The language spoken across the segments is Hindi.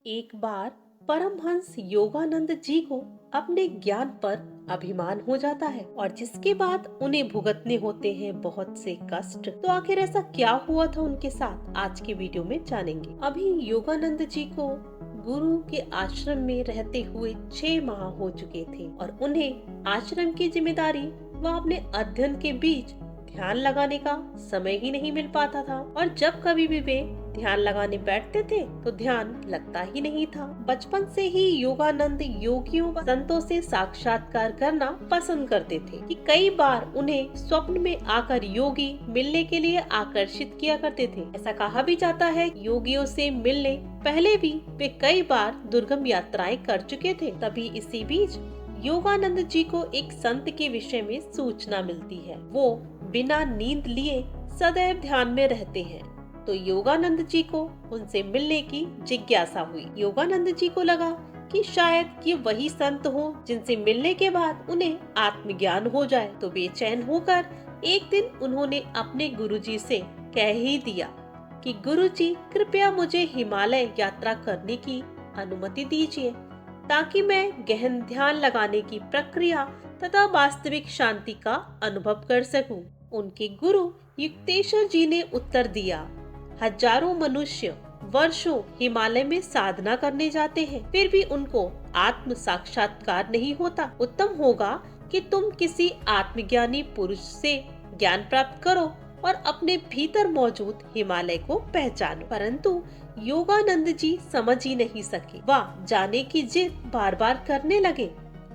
एक बार परमहंस योगानंद जी को अपने ज्ञान पर अभिमान हो जाता है और जिसके बाद उन्हें भुगतने होते हैं बहुत से कष्ट। तो आखिर ऐसा क्या हुआ था उनके साथ, आज के वीडियो में जानेंगे। अभी योगानंद जी को गुरु के आश्रम में रहते हुए 6 माह हो चुके थे और उन्हें आश्रम की जिम्मेदारी व अपने अध्ययन के बीच ध्यान लगाने का समय ही नहीं मिल पाता था और जब कभी भी वे ध्यान लगाने बैठते थे तो ध्यान लगता ही नहीं था। बचपन से ही योगानंद योगियों व संतों से साक्षात्कार करना पसंद करते थे कि कई बार उन्हें स्वप्न में आकर योगी मिलने के लिए आकर्षित किया करते थे। ऐसा कहा भी जाता है योगियों से मिलने पहले भी वे कई बार दुर्गम यात्राएं कर चुके थे। तभी इसी बीच योगानंद जी को एक संत के विषय में सूचना मिलती है। वो बिना नींद लिए सदैव ध्यान में रहते हैं। तो योगानंद जी को उनसे मिलने की जिज्ञासा हुई। योगानंद जी को लगा कि शायद ये वही संत हो जिनसे मिलने के बाद उन्हें आत्मज्ञान हो जाए। तो बेचैन होकर एक दिन उन्होंने अपने गुरुजी से कह ही दिया कि गुरुजी कृपया मुझे हिमालय यात्रा करने की अनुमति दीजिए ताकि मैं गहन ध्यान लगाने की प्रक्रिया तथा वास्तविक शांति का अनुभव कर सकूं। उनके गुरु युक्तेश्वर जी ने उत्तर दिया, हजारों मनुष्य वर्षों हिमालय में साधना करने जाते हैं, फिर भी उनको आत्म साक्षात्कार नहीं होता। उत्तम होगा कि तुम किसी आत्मज्ञानी पुरुष से ज्ञान प्राप्त करो और अपने भीतर मौजूद हिमालय को पहचानो। परंतु योगानंद जी समझ ही नहीं सके। वह जाने की जिद बार बार करने लगे।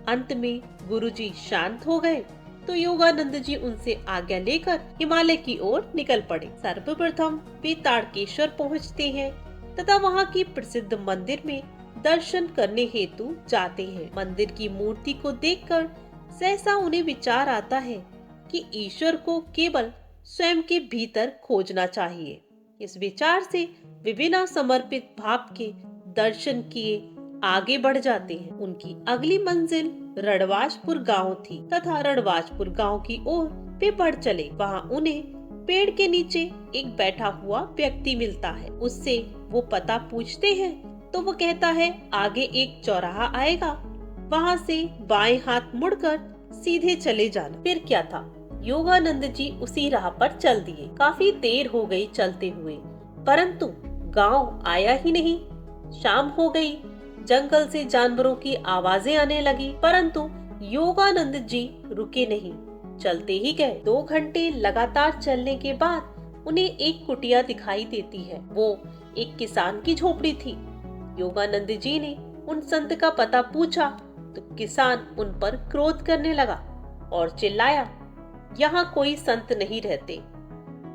अंत में गुरुजी शांत हो गए तो योगानंद जी उनसे आज्ञा लेकर हिमालय की ओर निकल पड़े। सर्वप्रथम वे ताड़केश्वर पहुंचते हैं तथा वहां की प्रसिद्ध मंदिर में दर्शन करने हेतु जाते हैं। मंदिर की मूर्ति को देखकर सहसा उन्हें विचार आता है कि ईश्वर को केवल स्वयं के भीतर खोजना चाहिए। इस विचार से वे बिना समर्पित भाव के दर्शन किए आगे बढ़ जाते हैं। उनकी अगली मंजिल रणवाजपुर गांव थी तथा रणवाजपुर गांव की ओर वे बढ़ चले। वहां उन्हें पेड़ के नीचे एक बैठा हुआ व्यक्ति मिलता है। उससे वो पता पूछते हैं तो वो कहता है आगे एक चौराहा आएगा, वहां से बाएं हाथ मुड़कर सीधे चले जाना। फिर क्या था, योगानंद जी उसी राह पर चल दिए। काफी देर हो गई चलते हुए, परंतु गांव आया ही नहीं। शाम हो गई, जंगल से जानवरों की आवाजें आने लगी, परंतु योगानंद जी रुके नहीं, चलते ही गए। 2 घंटे लगातार चलने के बाद उन्हें एक कुटिया दिखाई देती है। वो एक किसान की झोपड़ी थी। योगानंद जी ने उन संत का पता पूछा तो किसान उन पर क्रोध करने लगा और चिल्लाया, यहाँ कोई संत नहीं रहते,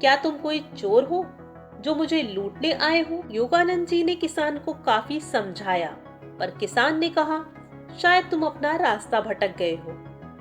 क्या तुम कोई चोर हो जो मुझे लूटने आए हो? योगानंद जी ने किसान को काफी समझाया, पर किसान ने कहा, शायद तुम अपना रास्ता भटक गए हो,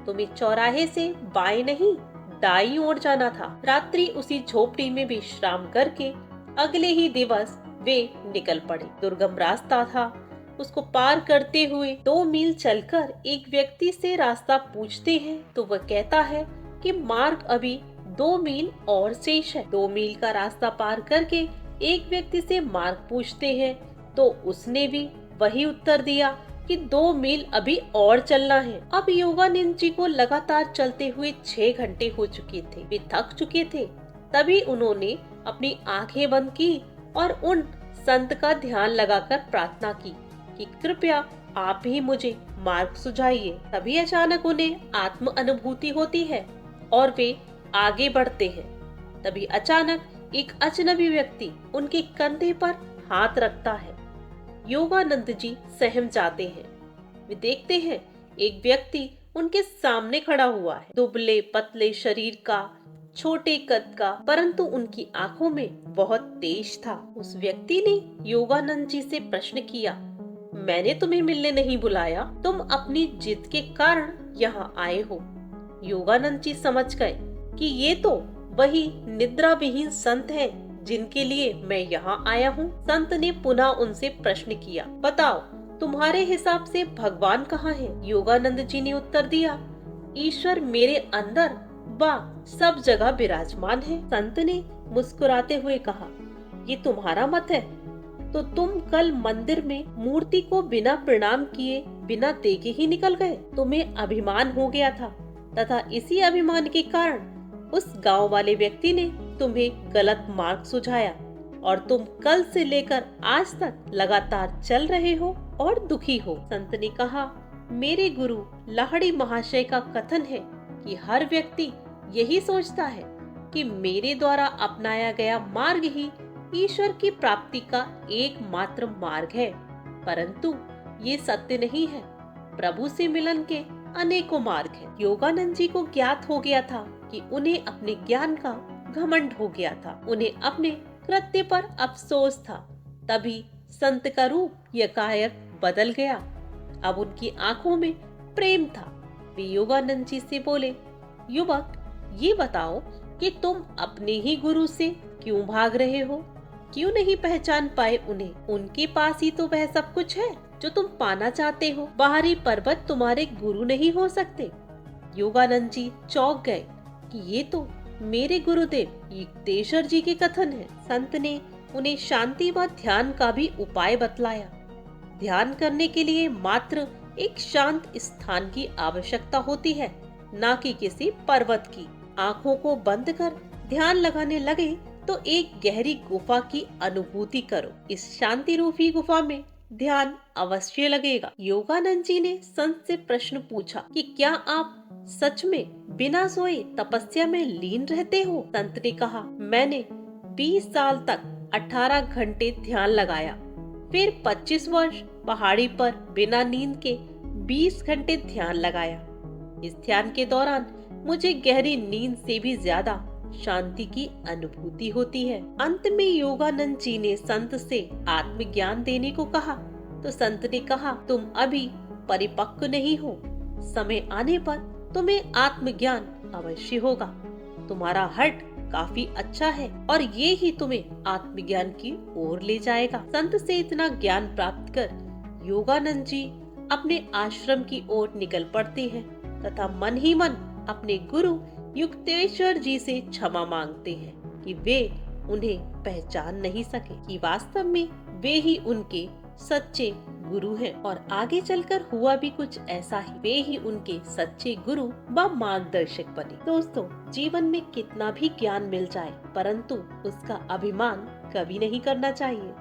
तुम्हें चौराहे से बाएं नहीं दाईं ओर जाना था। रात्रि उसी झोपड़ी में विश्राम करके अगले ही दिवस वे निकल पड़े। दुर्गम रास्ता था, उसको पार करते हुए 2 मील चलकर एक व्यक्ति से रास्ता पूछते हैं तो वह कहता है कि मार्ग अभी 2 मील और शेष है। 2 मील का रास्ता पार करके एक व्यक्ति से मार्ग पूछते हैं तो उसने भी वही उत्तर दिया कि 2 मील अभी और चलना है। अब योगानंद जी को लगातार चलते हुए 6 घंटे हो चुके थे। वे थक चुके थे। तभी उन्होंने अपनी आंखें बंद की और उन संत का ध्यान लगाकर प्रार्थना की कि कृपया आप ही मुझे मार्ग सुझाइए। तभी अचानक उन्हें आत्म अनुभूति होती है और वे आगे बढ़ते हैं। तभी अचानक एक अजनबी व्यक्ति उनके कंधे पर हाथ रखता है। योगानंद जी सहम जाते हैं। वे देखते हैं एक व्यक्ति उनके सामने खड़ा हुआ है, दुबले पतले शरीर का, छोटे कद का, परंतु उनकी आंखों में बहुत तेज था। उस व्यक्ति ने योगानंद जी से प्रश्न किया, मैंने तुम्हें मिलने नहीं बुलाया, तुम अपनी जिद के कारण यहाँ आए हो। योगानंद जी समझ गए कि ये तो वही निद्रा विहीन संत हैं जिनके लिए मैं यहाँ आया हूँ। संत ने पुनः उनसे प्रश्न किया, बताओ तुम्हारे हिसाब से भगवान कहाँ है? योगानंद जी ने उत्तर दिया, ईश्वर मेरे अंदर व सब जगह विराजमान है। संत ने मुस्कुराते हुए कहा, ये तुम्हारा मत है, तो तुम कल मंदिर में मूर्ति को बिना प्रणाम किए, बिना देखे ही निकल गए। तुम्हें अभिमान हो गया था तथा इसी अभिमान के कारण उस गांव वाले व्यक्ति ने तुम्हें गलत मार्ग सुझाया और तुम कल से लेकर आज तक लगातार चल रहे हो और दुखी हो। संत ने कहा, मेरे गुरु लाहिड़ी महाशय का कथन है कि हर व्यक्ति यही सोचता है कि मेरे द्वारा अपनाया गया मार्ग ही ईश्वर की प्राप्ति का एकमात्र मार्ग है, परंतु ये सत्य नहीं है। प्रभु से मिलन के अनेकों मार्ग हैं। योगानंद जी को ज्ञात हो गया था कि उन्हें अपने ज्ञान का घमंड हो गया था, उन्हें अपने कृत्य पर अफसोस था। तभी संत का रूप यकायक बदल गया। अब उनकी आंखों में प्रेम था। वे योगानंद जी से बोले, युवक, ये बताओ कि तुम अपने ही गुरु से क्यों भाग रहे हो? क्यों नहीं पहचान पाए उन्हें? उनके पास ही तो वह सब कुछ है जो तुम पाना चाहते हो। बाहरी पर्वत तुम्हारे गुरु नहीं हो सकते। योगानंद जी चौंक गए कि ये तो मेरे गुरुदेव युक्तेश्वर जी के कथन है। संत ने उन्हें शांति व ध्यान का भी उपाय बतलाया। ध्यान करने के लिए मात्र एक शांत स्थान की आवश्यकता होती है, न कि किसी पर्वत की। आंखों को बंद कर ध्यान लगाने लगे तो एक गहरी गुफा की अनुभूति करो। इस शांति रूपी गुफा में ध्यान अवश्य लगेगा। योगानंद जी ने संत से प्रश्न पूछा कि क्या आप सच में बिना सोए तपस्या में लीन रहते हो? संत ने कहा, मैंने 20 साल तक 18 घंटे ध्यान लगाया, फिर 25 वर्ष पहाड़ी पर बिना नींद के 20 घंटे ध्यान लगाया। इस ध्यान के दौरान मुझे गहरी नींद से भी ज्यादा शांति की अनुभूति होती है। अंत में योगानंद जी ने संत से आत्मज्ञान देने को कहा तो संत ने कहा, तुम अभी परिपक्व नहीं हो। समय आने पर तुम्हें आत्मज्ञान अवश्य होगा। तुम्हारा हट काफी अच्छा है और ये ही तुम्हें आत्मज्ञान की ओर ले जाएगा। संत से इतना ज्ञान प्राप्त कर योगानंद जी अपने आश्रम की ओर निकल पड़ते हैं तथा मन ही मन अपने गुरु युक्तेश्वर जी से क्षमा मांगते हैं कि वे उन्हें पहचान नहीं सके, कि वास्तव में वे ही उनके सच्चे गुरु हैं। और आगे चलकर हुआ भी कुछ ऐसा ही, वे ही उनके सच्चे गुरु व मार्गदर्शक बने। दोस्तों, जीवन में कितना भी ज्ञान मिल जाए परंतु उसका अभिमान कभी नहीं करना चाहिए।